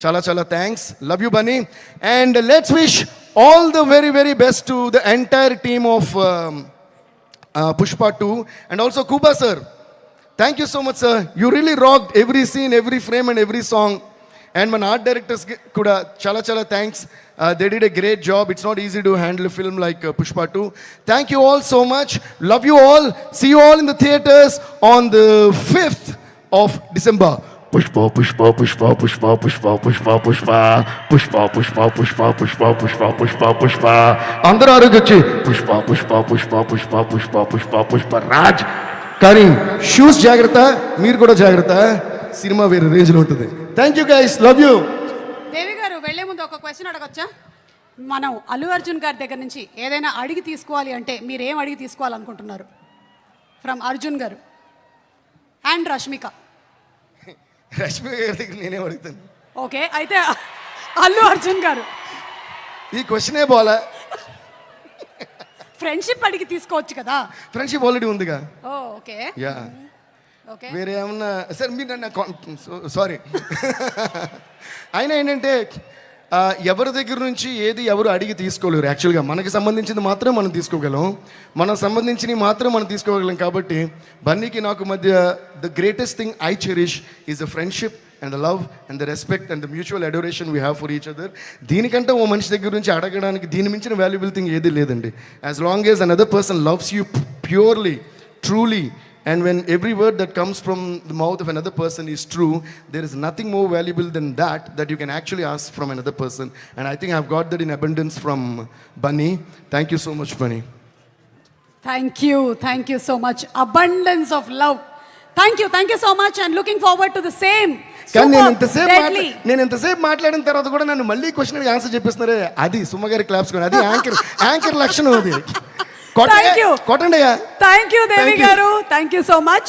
Chala chala thanks. Love you, Bunny. And let's wish all the very, very best to the entire team of Pushpa 2 and also Kuba sir. Thank you so much, sir. You really rocked every scene, every frame and every song. And my art directors kuda chala chala thanks. They did a great job. It's not easy to handle a film like Pushpa 2. Thank you all so much. Love you all. See you all in the theaters on the 5th of December. Pushpa, Pushpa, Pushpa, Pushpa, Pushpa, Pushpa, Pushpa, Pushpa, Pushpa, Pushpa, Pushpa, Pushpa, Pushpa, Pushpa. అందరూ ఆరోగ్యొచ్చి పుష్ప పుష్ప పుష్ప పుష్ప పుష్ప పుష్ప పుష్ప రాజ్. కానీ shoes జాగ్రత్త, మీరు కూడా జాగ్రత్త. Cinema వేరే రేంజ్లో ఉంటుంది. Thank you guys, love you. Devi garu వెళ్లే ముందు ఒక క్వశ్చన్ అడగొచ్చా? మనం అల్లు అర్జున్ గారి దగ్గర నుంచి ఏదైనా అడిగి తీసుకోవాలి అంటే మీరు ఏం అడిగి తీసుకోవాలనుకుంటున్నారు? ఫ్రమ్ అర్జున్ గారు అండ్ రష్మిక. రష్మి గారి దగ్గర నేనేం అడుగుతాను? ఓకే, అయితే అల్లు అర్జున్ గారు ఈ క్వశ్చనే పోలా. ఫ్రెండ్షిప్ అడిగి తీసుకోవచ్చు కదా. ఫ్రెండ్షిప్ ఆల్రెడీ ఉందిగా. ఓ ఓకే, యా. ఓకే, వేరే ఏమన్నా సార్ మీరు నన్ను సారీ. అయినా ఏంటంటే ఎవరి దగ్గర నుంచి ఏది ఎవరు అడిగి తీసుకోలేరు. యాక్చువల్గా మనకి సంబంధించింది మాత్రం మనం తీసుకోగలం, మనకు సంబంధించినవి మాత్రం మనం తీసుకోగలం. కాబట్టి బన్నీకి నాకు మధ్య the greatest thing I cherish is the friendship and the love and the respect and the mutual adoration we have for each other. దీనికంటే ఓ మనిషి దగ్గర నుంచి అడగడానికి దీని మించిన వాల్యుబుల్ థింగ్ ఏది లేదండి. As long as another person loves you purely, truly, and when every word that comes from the mouth of another person is true, there is nothing more valuable than that you can actually ask from another person. And I think I've got that in abundance from Bunny. Thank you so much, Bunny. Thank you so much. Abundance of love. Thank you so much and looking forward to the same. కానీ నేను ఇంతసేపు మాట్లాడిన తర్వాత కూడా నన్ను మళ్ళీ question answer చెప్పిస్తున్నారే, అది సుమ్మగారి claps, అది యాంకర్ లక్షణం. అది కొట్టండి. థ్యాంక్ యూ దేవి గారు, థ్యాంక్ యూ సో మచ్.